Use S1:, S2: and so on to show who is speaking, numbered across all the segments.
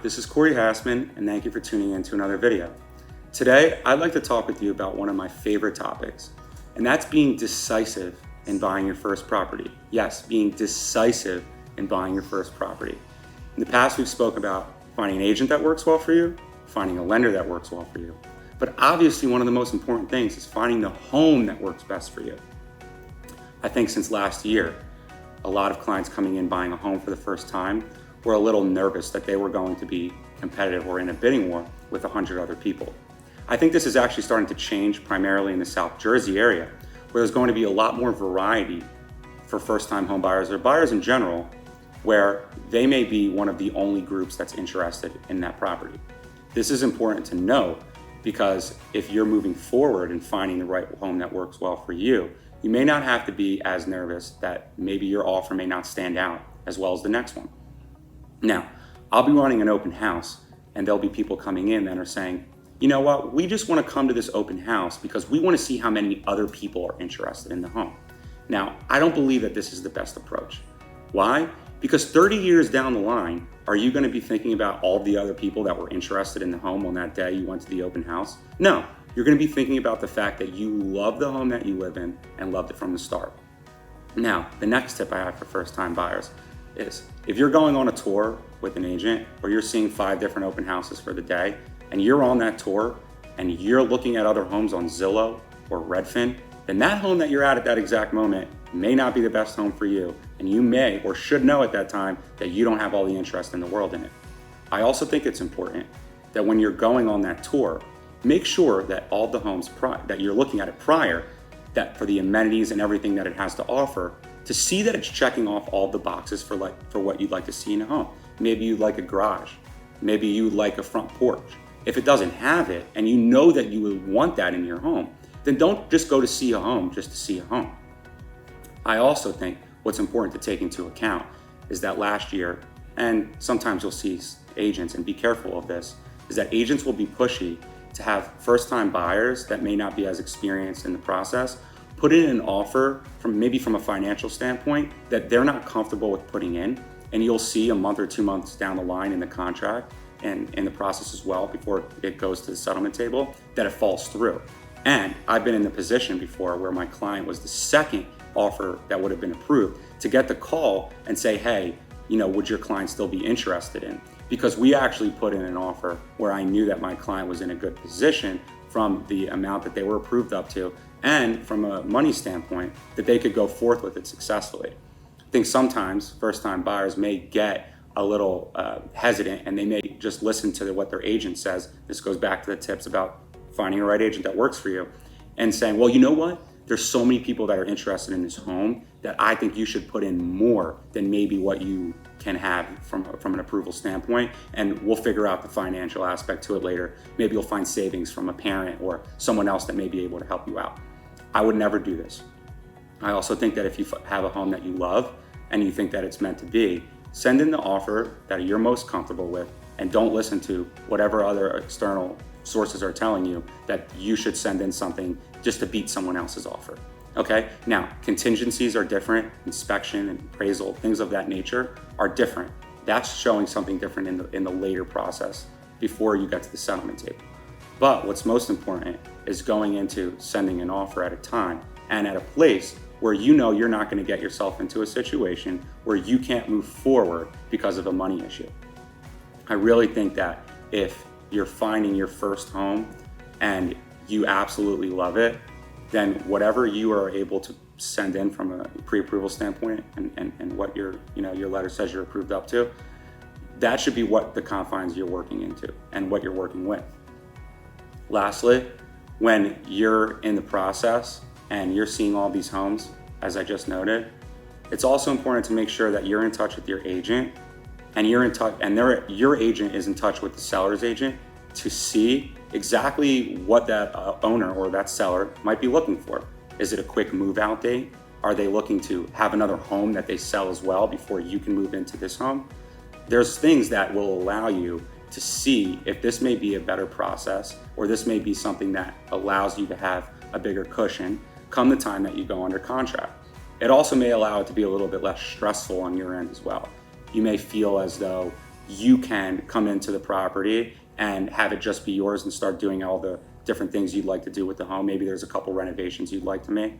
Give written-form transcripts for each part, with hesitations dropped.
S1: this is Corey.hassman, and thank you for tuning in to another video. Today, I'd like to talk with you about one of my favorite topics, and that's being decisive in buying your first property. Yes, being decisive in buying your first property. In the past, we've spoken about finding an agent that works well for you, finding a lender that works well for you. But obviously, one of the most important things is finding the home that works best for you. I think since last year, a lot of clients coming in buying a home for the first time were a little nervous that they were going to be competitive or in a bidding war with 100 other people. I think this is actually starting to change primarily in the South Jersey area, where there's going to be a lot more variety for first-time home buyers or buyers in general, where they may be one of the only groups that's interested in that property. This is important to know because if you're moving forward and finding the right home that works well for you, you may not have to be as nervous that maybe your offer may not stand out as well as the next one. Now, I'll be running an open house and there'll be people coming in that are saying, you know what, we just want to come to this open house because we want to see how many other people are interested in the home. Now, I don't believe that this is the best approach. Why? Because 30 years down the line, are you going to be thinking about all the other people that were interested in the home on that day you went to the open house? No, you're going to be thinking about the fact that you love the home that you live in and loved it from the start. Now, the next tip I have for first-time buyers is if you're going on a tour with an agent or you're seeing 5 different open houses for the day and you're on that tour and you're looking at other homes on Zillow or Redfin, then that home that you're at that exact moment may not be the best home for you, and you may or should know at that time that you don't have all the interest in the world in it. I also think it's important that when you're going on that tour, make sure that all the homes that you're looking at it prior, that for the amenities and everything that it has to offer, to see that it's checking off all the boxes for what you'd like to see in a home. Maybe you'd like a garage, maybe you'd like a front porch. If it doesn't have it and you know that you would want that in your home, then don't just go to see a home just to see a home. I also think what's important to take into account is that last year, and sometimes you'll see agents, and be careful of this, is that agents will be pushy to have first-time buyers that may not be as experienced in the process put in an offer from a financial standpoint that they're not comfortable with putting in, and you'll see a month or 2 months down the line in the contract and in the process as well before it goes to the settlement table that it falls through. And I've been in the position before where my client was the second offer that would have been approved to get the call and say, hey, would your client still be interested in? Because we actually put in an offer where I knew that my client was in a good position from the amount that they were approved up to and from a money standpoint that they could go forth with it successfully. I think sometimes first-time buyers may get a little hesitant and they may just listen to what their agent says. This goes back to the tips about finding a right agent that works for you and saying, well, you know what? There's so many people that are interested in this home that I think you should put in more than maybe what you can have from an approval standpoint, and we'll figure out the financial aspect to it later. Maybe you'll find savings from a parent or someone else that may be able to help you out. I would never do this. I also think that if you have a home that you love and you think that it's meant to be, send in the offer that you're most comfortable with and don't listen to whatever other external sources are telling you that you should send in something just to beat someone else's offer. Okay, now contingencies are different, inspection and appraisal, things of that nature are different. That's showing something different in the later process before you get to the settlement table. But what's most important is going into sending an offer at a time and at a place where you know you're not going to get yourself into a situation where you can't move forward because of a money issue. I really think that if you're finding your first home and you absolutely love it, then whatever you are able to send in from a pre-approval standpoint and what your letter says you're approved up to, that should be what the confines you're working into and what you're working with. Lastly, when you're in the process and you're seeing all these homes, as I just noted, it's also important to make sure that you're in touch with your agent and your agent is in touch with the seller's agent to see exactly what that owner or that seller might be looking for. Is it a quick move out date? Are they looking to have another home that they sell as well before you can move into this home? There's things that will allow you to see if this may be a better process or this may be something that allows you to have a bigger cushion come the time that you go under contract. It also may allow it to be a little bit less stressful on your end as well. You may feel as though you can come into the property and have it just be yours and start doing all the different things you'd like to do with the home. Maybe there's a couple renovations you'd like to make.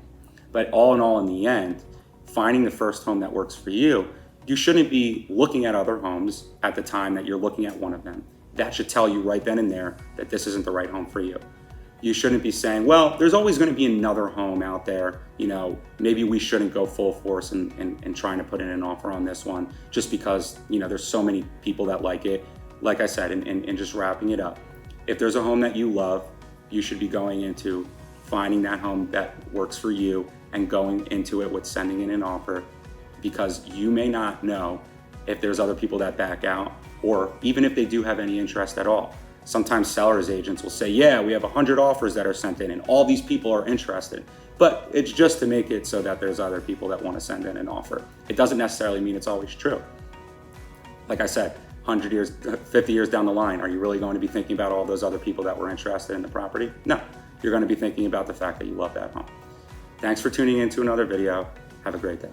S1: But all in all, in the end, finding the first home that works for you, you shouldn't be looking at other homes at the time that you're looking at one of them. That should tell you right then and there that this isn't the right home for you. You shouldn't be saying, well, there's always going to be another home out there. Maybe we shouldn't go full force and trying to put in an offer on this one just because, there's so many people that like it. Like I said, and just wrapping it up, if there's a home that you love, you should be going into finding that home that works for you and going into it with sending in an offer, because you may not know if there's other people that back out, or even if they do have any interest at all. Sometimes sellers agents will say, yeah, we have 100 offers that are sent in and all these people are interested. But it's just to make it so that there's other people that want to send in an offer. It doesn't necessarily mean it's always true. Like I said, 100 years, 50 years down the line, are you really going to be thinking about all those other people that were interested in the property? No, you're going to be thinking about the fact that you love that home. Thanks for tuning in to another video. Have a great day.